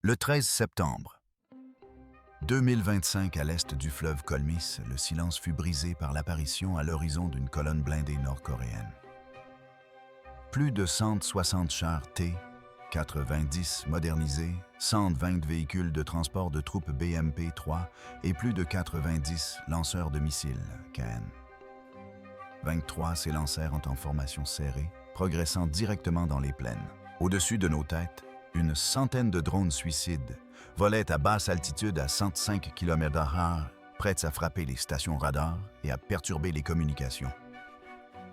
Le 13 septembre 2025, à l'est du fleuve Kolmis, le silence fut brisé par l'apparition à l'horizon d'une colonne blindée nord-coréenne. Plus de 160 chars T-90 modernisés, 120 véhicules de transport de troupes BMP-3 et plus de 90 lanceurs de missiles KN. 23 s'élancèrent en formation serrée, progressant directement dans les plaines. Au-dessus de nos têtes, une centaine de drones suicides volaient à basse altitude à 105 km/h, prêts à frapper les stations radars et à perturber les communications.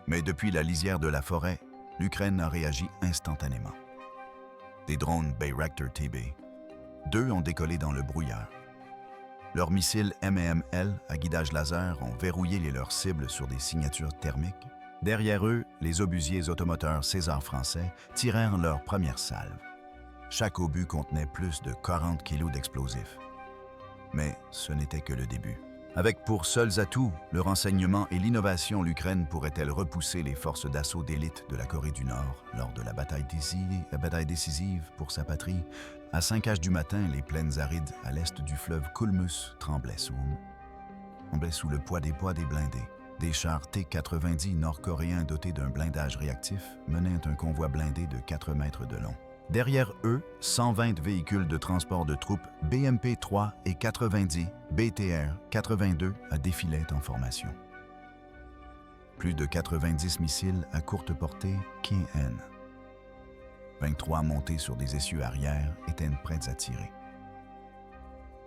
Mais depuis la lisière de la forêt, l'Ukraine a réagi instantanément. Des drones Bayraktar TB. 2 ont décollé dans le brouillard. Leurs missiles MAML à guidage laser ont verrouillé leurs cibles sur des signatures thermiques. Derrière eux, les obusiers automoteurs César français tirèrent leur première salve. Chaque obus contenait plus de 40 kg d'explosifs. Mais ce n'était que le début. Avec pour seuls atouts le renseignement et l'innovation, l'Ukraine pourrait-elle repousser les forces d'assaut d'élite de la Corée du Nord lors de la bataille décisive pour sa patrie? À 5 h du matin, les plaines arides à l'est du fleuve Kulmus tremblaient sous le poids des blindés. Des chars T-90 nord-coréens dotés d'un blindage réactif menaient un convoi blindé de 4 mètres de long. Derrière eux, 120 véhicules de transport de troupes BMP-3 et 90 BTR-82 défilaient en formation. Plus de 90 missiles à courte portée KN. 23 montés sur des essieux arrière étaient prêts à tirer.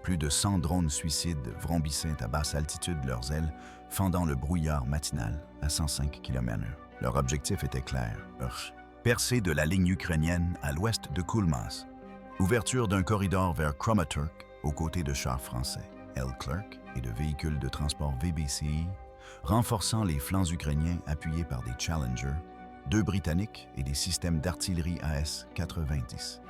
Plus de 100 drones suicides vrombissaient à basse altitude leurs ailes, fendant le brouillard matinal à 105 km/h. Leur objectif était clair, percée de la ligne ukrainienne à l'ouest de Kulmas, ouverture d'un corridor vers Kramatorsk aux côtés de chars français, L-Clerk et de véhicules de transport VBCI, renforçant les flancs ukrainiens appuyés par des Challenger, 2 britanniques et des systèmes d'artillerie AS-90.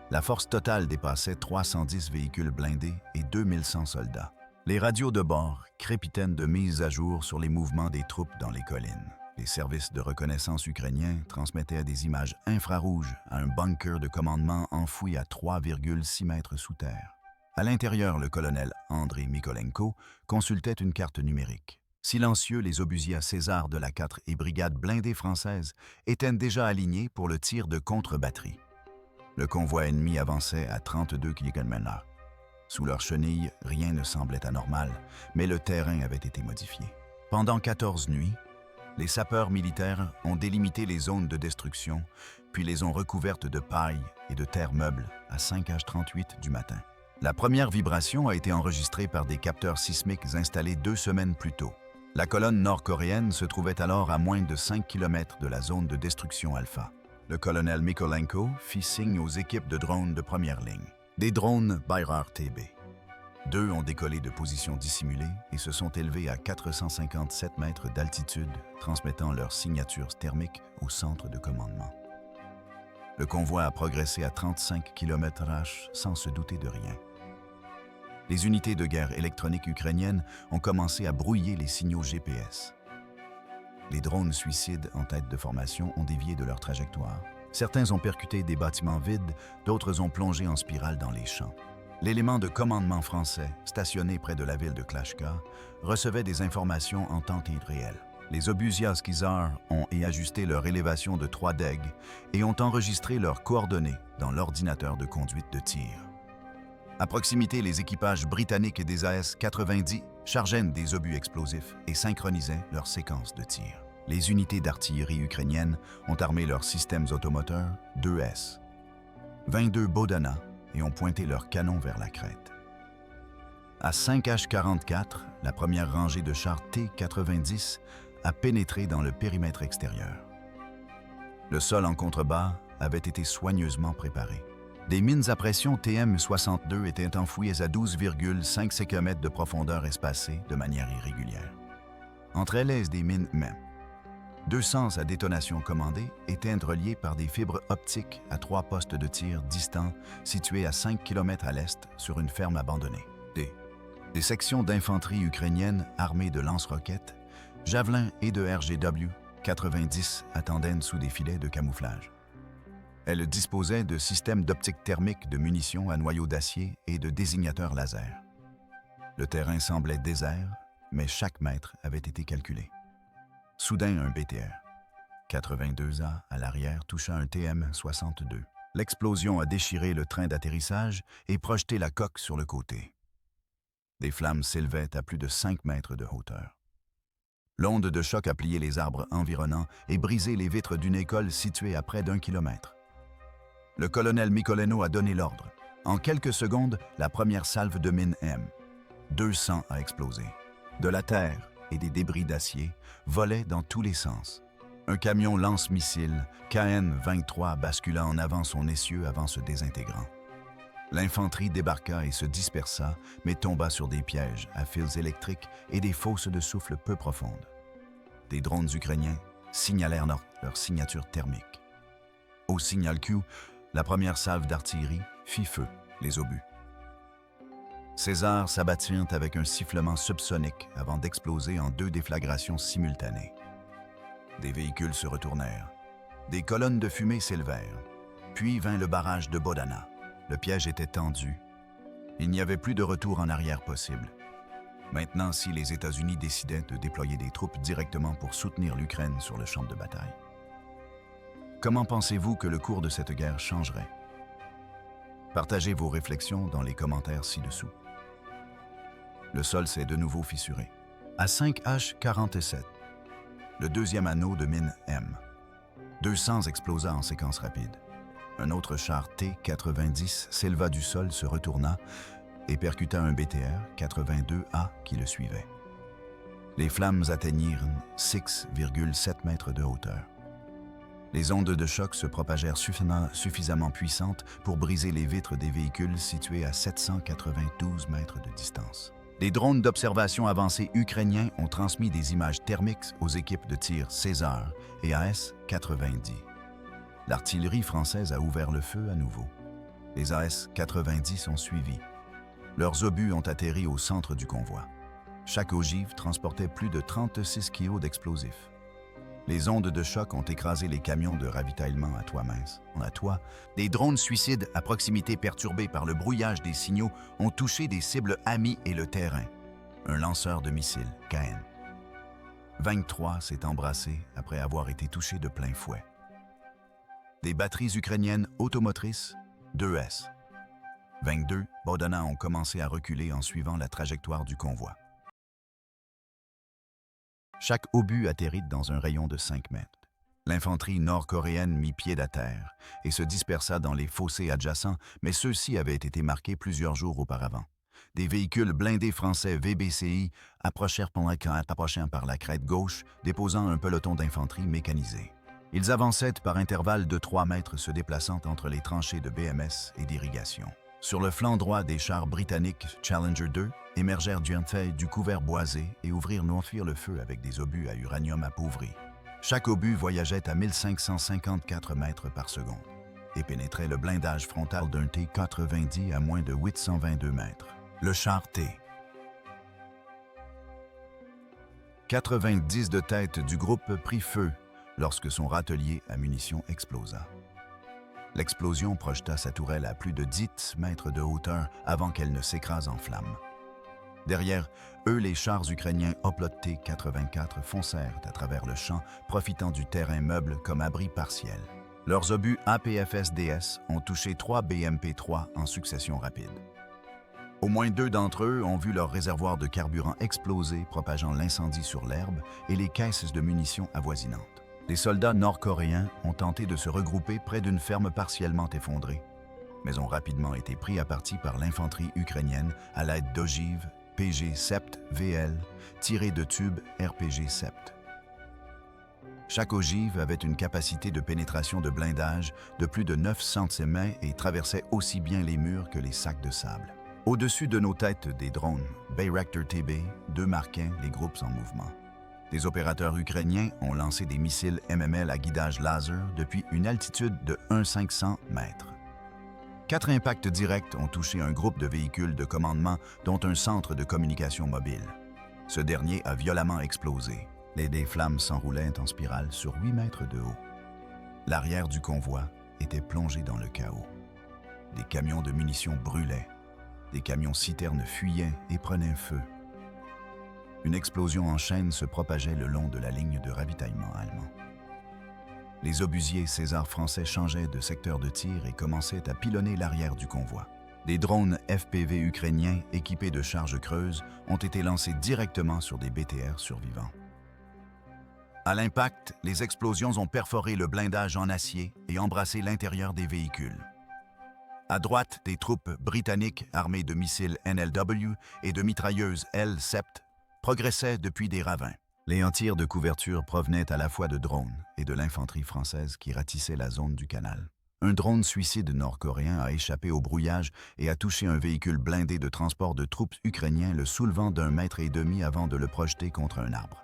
La force totale dépassait 310 véhicules blindés et 2100 soldats. Les radios de bord crépitaient de mise à jour sur les mouvements des troupes dans les collines. Les services de reconnaissance ukrainiens transmettaient des images infrarouges à un bunker de commandement enfoui à 3,6 mètres sous terre. À l'intérieur, le colonel André Mikolenko consultait une carte numérique. Silencieux, les obusiers César de la 4 et brigade blindée française étaient déjà alignés pour le tir de contre-batterie. Le convoi ennemi avançait à 32 km/h. Sous leurs chenilles, rien ne semblait anormal, mais le terrain avait été modifié. Pendant 14 nuits, les sapeurs militaires ont délimité les zones de destruction, puis les ont recouvertes de paille et de terre meuble à 5 h 38 du matin. La première vibration a été enregistrée par des capteurs sismiques installés 2 semaines plus tôt. La colonne nord-coréenne se trouvait alors à moins de 5 km de la zone de destruction alpha. Le colonel Mikolenko fit signe aux équipes de drones de première ligne. Des drones Bayraktar TB. 2 ont décollé de position dissimulée et se sont élevés à 457 mètres d'altitude, transmettant leurs signatures thermiques au centre de commandement. Le convoi a progressé à 35 km/h sans se douter de rien. Les unités de guerre électroniques ukrainiennes ont commencé à brouiller les signaux GPS. Les drones suicides en tête de formation ont dévié de leur trajectoire. Certains ont percuté des bâtiments vides, d'autres ont plongé en spirale dans les champs. L'élément de commandement français, stationné près de la ville de Klachka, recevait des informations en temps réel. Les obusiers César ont ajusté leur élévation de 3 DEG et ont enregistré leurs coordonnées dans l'ordinateur de conduite de tir. À proximité, les équipages britanniques et des AS-90 chargeaient des obus explosifs et synchronisaient leurs séquences de tir. Les unités d'artillerie ukrainiennes ont armé leurs systèmes automoteurs 2S, 22 Bodana et ont pointé leurs canons vers la crête. À 5 h 44, la première rangée de chars T-90 a pénétré dans le périmètre extérieur. Le sol en contrebas avait été soigneusement préparé. Des mines à pression TM62 étaient enfouies à 12,5 km de profondeur espacées de manière irrégulière. Entre elles et des mines même. 2 sens à détonation commandée étaient reliés par des fibres optiques à 3 postes de tir distants situés à 5 km à l'est sur une ferme abandonnée. Des sections d'infanterie ukrainiennes armées de lance-roquettes, javelins et de RGW 90 attendaient sous des filets de camouflage. Elle disposait de systèmes d'optique thermique, de munitions à noyaux d'acier et de désignateurs laser. Le terrain semblait désert, mais chaque mètre avait été calculé. Soudain, un BTR 82A à l'arrière toucha un TM-62. L'explosion a déchiré le train d'atterrissage et projeté la coque sur le côté. Des flammes s'élevaient à plus de 5 mètres de hauteur. L'onde de choc a plié les arbres environnants et brisé les vitres d'une école située à près d'1 kilomètre. Le colonel Micoleno a donné l'ordre. En quelques secondes, la première salve de mine M. 200 a explosé. De la terre et des débris d'acier volaient dans tous les sens. Un camion lance-missile KN-23 bascula en avant son essieu avant se désintégrant. L'infanterie débarqua et se dispersa, mais tomba sur des pièges à fils électriques et des fosses de souffle peu profondes. Des drones ukrainiens signalèrent leur signature thermique. Au signal Q, la première salve d'artillerie fit feu, les obus. César s'abattirent avec un sifflement subsonique avant d'exploser en 2 déflagrations simultanées. Des véhicules se retournèrent. Des colonnes de fumée s'élevèrent. Puis vint le barrage de Bodana. Le piège était tendu. Il n'y avait plus de retour en arrière possible. Maintenant, si les États-Unis décidaient de déployer des troupes directement pour soutenir l'Ukraine sur le champ de bataille. Comment pensez-vous que le cours de cette guerre changerait? Partagez vos réflexions dans les commentaires ci-dessous. Le sol s'est de nouveau fissuré. À 5H47, le deuxième anneau de mine M. 200 explosa en séquence rapide. Un autre char T-90 s'éleva du sol, se retourna et percuta un BTR 82A qui le suivait. Les flammes atteignirent 6,7 mètres de hauteur. Les ondes de choc se propagèrent suffisamment puissantes pour briser les vitres des véhicules situés à 792 mètres de distance. Des drones d'observation avancés ukrainiens ont transmis des images thermiques aux équipes de tir César et AS-90. L'artillerie française a ouvert le feu à nouveau. Les AS-90 ont suivi. Leurs obus ont atterri au centre du convoi. Chaque ogive transportait plus de 36 kg d'explosifs. Les ondes de choc ont écrasé les camions de ravitaillement à toit mince. Des drones suicides à proximité perturbés par le brouillage des signaux ont touché des cibles amies et le terrain. Un lanceur de missiles, KN-23, s'est embrassé après avoir été touché de plein fouet. Des batteries ukrainiennes automotrices, 2S. 22, Bodana ont commencé à reculer en suivant la trajectoire du convoi. Chaque obus atterrit dans un rayon de 5 mètres. L'infanterie nord-coréenne mit pied à terre et se dispersa dans les fossés adjacents, mais ceux-ci avaient été marqués plusieurs jours auparavant. Des véhicules blindés français VBCI approchèrent par la crête gauche, déposant un peloton d'infanterie mécanisée. Ils avançaient par intervalles de 3 mètres, se déplaçant entre les tranchées de BMS et d'irrigation. Sur le flanc droit, des chars britanniques Challenger 2 émergèrent du couvert boisé et ouvrirent le feu avec des obus à uranium appauvri. Chaque obus voyageait à 1554 mètres par seconde et pénétrait le blindage frontal d'un T-90 à moins de 822 mètres. Le char T-90 de tête du groupe prit feu lorsque son râtelier à munitions explosa. L'explosion projeta sa tourelle à plus de 10 mètres de hauteur avant qu'elle ne s'écrase en flammes. Derrière eux, les chars ukrainiens Oplot T-84 foncèrent à travers le champ, profitant du terrain meuble comme abri partiel. Leurs obus APFSDS ont touché 3 BMP-3 en succession rapide. Au moins 2 d'entre eux ont vu leur réservoir de carburant exploser, propageant l'incendie sur l'herbe et les caisses de munitions avoisinantes. Les soldats nord-coréens ont tenté de se regrouper près d'une ferme partiellement effondrée, mais ont rapidement été pris à partie par l'infanterie ukrainienne à l'aide d'ogives PG-7VL tirées de tubes RPG-7. Chaque ogive avait une capacité de pénétration de blindage de plus de 9 cm et traversait aussi bien les murs que les sacs de sable. Au-dessus de nos têtes, des drones Bayraktar TB, 2 marquaient les groupes en mouvement. Des opérateurs ukrainiens ont lancé des missiles MML à guidage laser depuis une altitude de 1,500 mètres. 4 impacts directs ont touché un groupe de véhicules de commandement, dont un centre de communication mobile. Ce dernier a violemment explosé. Les flammes s'enroulaient en spirale sur 8 mètres de haut. L'arrière du convoi était plongé dans le chaos. Des camions de munitions brûlaient, des camions-citernes fuyaient et prenaient feu. Une explosion en chaîne se propageait le long de la ligne de ravitaillement allemand. Les obusiers César français changeaient de secteur de tir et commençaient à pilonner l'arrière du convoi. Des drones FPV ukrainiens équipés de charges creuses ont été lancés directement sur des BTR survivants. À l'impact, les explosions ont perforé le blindage en acier et embrassé l'intérieur des véhicules. À droite, des troupes britanniques armées de missiles NLW et de mitrailleuses L-7 progressaient depuis des ravins. Les tirs de couverture provenaient à la fois de drones et de l'infanterie française qui ratissait la zone du canal. Un drone suicide nord-coréen a échappé au brouillage et a touché un véhicule blindé de transport de troupes ukrainiens, le soulevant d'1,5 mètre avant de le projeter contre un arbre.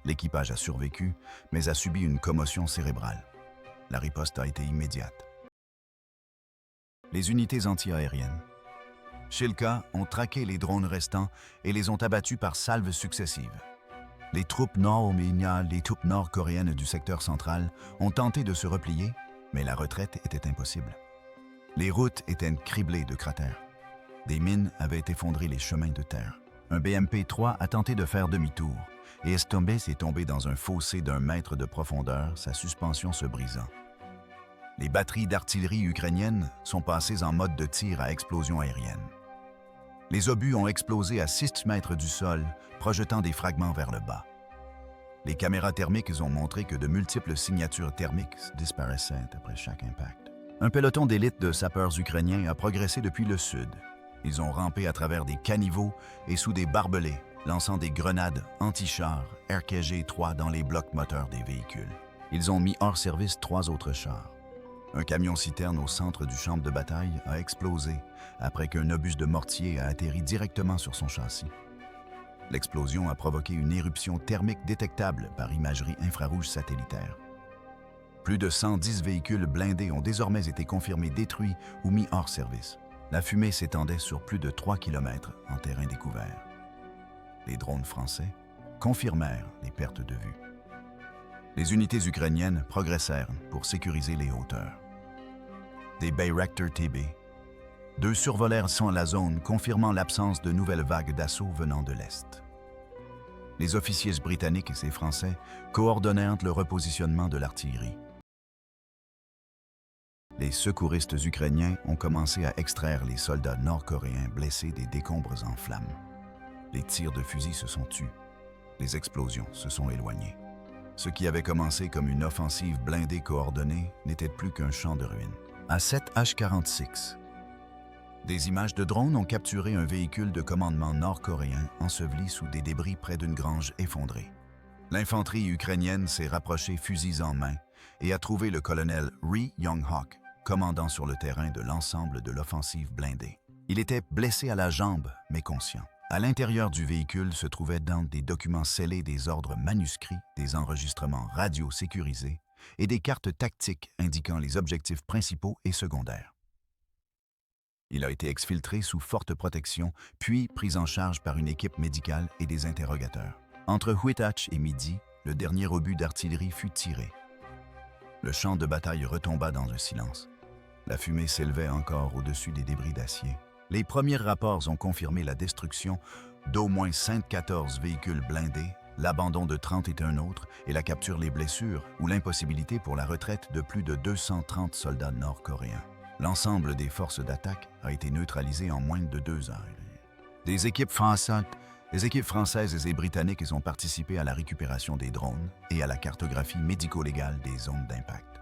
L'équipage a survécu, mais a subi une commotion cérébrale. La riposte a été immédiate. Les unités antiaériennes. Shilka ont traqué les drones restants et les ont abattus par salves successives. Les troupes nord-coréennes du secteur central ont tenté de se replier, mais la retraite était impossible. Les routes étaient criblées de cratères. Des mines avaient effondré les chemins de terre. Un BMP-3 a tenté de faire demi-tour et est tombé dans un fossé d'1 mètre de profondeur, sa suspension se brisant. Les batteries d'artillerie ukrainiennes sont passées en mode de tir à explosion aérienne. Les obus ont explosé à 6 mètres du sol, projetant des fragments vers le bas. Les caméras thermiques ont montré que de multiples signatures thermiques disparaissaient après chaque impact. Un peloton d'élite de sapeurs ukrainiens a progressé depuis le sud. Ils ont rampé à travers des caniveaux et sous des barbelés, lançant des grenades anti-chars RKG-3 dans les blocs moteurs des véhicules. Ils ont mis hors service 3 autres chars. Un camion-citerne au centre du champ de bataille a explosé après qu'un obus de mortier a atterri directement sur son châssis. L'explosion a provoqué une éruption thermique détectable par imagerie infrarouge satellitaire. Plus de 110 véhicules blindés ont désormais été confirmés détruits ou mis hors service. La fumée s'étendait sur plus de 3 km en terrain découvert. Les drones français confirmèrent les pertes de vue. Les unités ukrainiennes progressèrent pour sécuriser les hauteurs. Des Bayraktar TB. 2 survolèrent sans la zone, confirmant l'absence de nouvelles vagues d'assaut venant de l'Est. Les officiers britanniques et Français coordonnèrent le repositionnement de l'artillerie. Les secouristes ukrainiens ont commencé à extraire les soldats nord-coréens blessés des décombres en flammes. Les tirs de fusil se sont tus. Les explosions se sont éloignées. Ce qui avait commencé comme une offensive blindée coordonnée n'était plus qu'un champ de ruines. À 7H46, des images de drones ont capturé un véhicule de commandement nord-coréen enseveli sous des débris près d'une grange effondrée. L'infanterie ukrainienne s'est rapprochée fusils en main et a trouvé le colonel Ri Yong-hok, commandant sur le terrain de l'ensemble de l'offensive blindée. Il était blessé à la jambe, mais conscient. À l'intérieur du véhicule se trouvaient dans des documents scellés des ordres manuscrits, des enregistrements radio sécurisés et des cartes tactiques indiquant les objectifs principaux et secondaires. Il a été exfiltré sous forte protection, puis pris en charge par une équipe médicale et des interrogateurs. Entre Huitach et midi, le dernier obus d'artillerie fut tiré. Le champ de bataille retomba dans un silence. La fumée s'élevait encore au-dessus des débris d'acier. Les premiers rapports ont confirmé la destruction d'au moins 114 véhicules blindés, l'abandon de 31 autres et la capture les blessures ou l'impossibilité pour la retraite de plus de 230 soldats nord-coréens. L'ensemble des forces d'attaque a été neutralisé en moins de 2 heures. Les équipes françaises et britanniques ont participé à la récupération des drones et à la cartographie médico-légale des zones d'impact.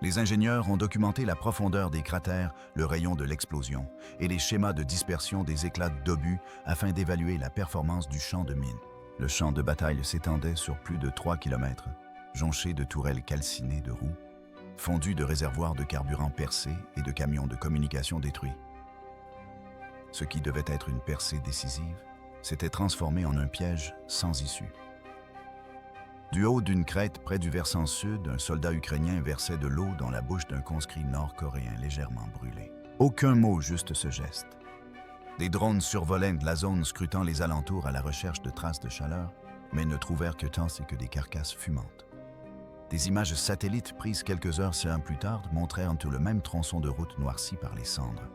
Les ingénieurs ont documenté la profondeur des cratères, le rayon de l'explosion et les schémas de dispersion des éclats d'obus afin d'évaluer la performance du champ de mine. Le champ de bataille s'étendait sur plus de 3 km, jonché de tourelles calcinées de roues, fondu de réservoirs de carburant percés et de camions de communication détruits. Ce qui devait être une percée décisive s'était transformé en un piège sans issue. Du haut d'une crête près du versant sud, un soldat ukrainien versait de l'eau dans la bouche d'un conscrit nord-coréen légèrement brûlé. Aucun mot, juste ce geste. Des drones survolaient de la zone scrutant les alentours à la recherche de traces de chaleur, mais ne trouvèrent que tant c'est que des carcasses fumantes. Des images satellites prises quelques heures plus tard montrèrent tout le même tronçon de route noirci par les cendres.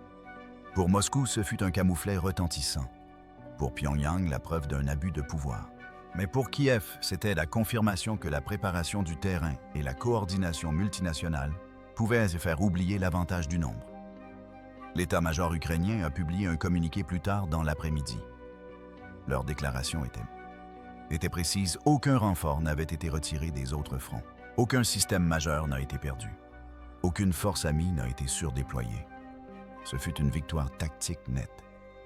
Pour Moscou, ce fut un camouflet retentissant. Pour Pyongyang, la preuve d'un abus de pouvoir. Mais pour Kiev, c'était la confirmation que la préparation du terrain et la coordination multinationale pouvaient faire oublier l'avantage du nombre. L'état-major ukrainien a publié un communiqué plus tard dans l'après-midi. Leur déclaration était précise, aucun renfort n'avait été retiré des autres fronts. Aucun système majeur n'a été perdu. Aucune force amie n'a été surdéployée. Ce fut une victoire tactique nette.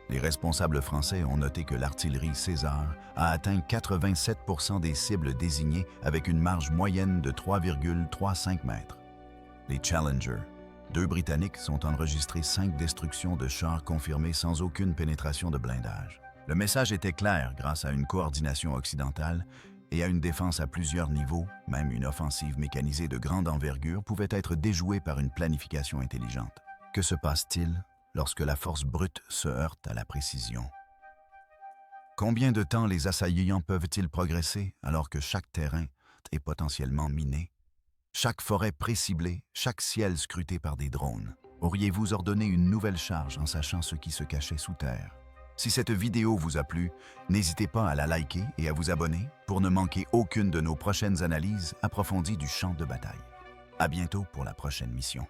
Les responsables français ont noté que l'artillerie César a atteint 87% des cibles désignées avec une marge moyenne de 3,35 mètres. Les Challenger, 2 Britanniques, ont enregistré 5 destructions de chars confirmées sans aucune pénétration de blindage. Le message était clair grâce à une coordination occidentale et à une défense à plusieurs niveaux, même une offensive mécanisée de grande envergure pouvait être déjouée par une planification intelligente. Que se passe-t-il lorsque la force brute se heurte à la précision? Combien de temps les assaillants peuvent-ils progresser alors que chaque terrain est potentiellement miné? Chaque forêt préciblée, chaque ciel scruté par des drones. Auriez-vous ordonné une nouvelle charge en sachant ce qui se cachait sous terre? Si cette vidéo vous a plu, n'hésitez pas à la liker et à vous abonner pour ne manquer aucune de nos prochaines analyses approfondies du champ de bataille. À bientôt pour la prochaine mission.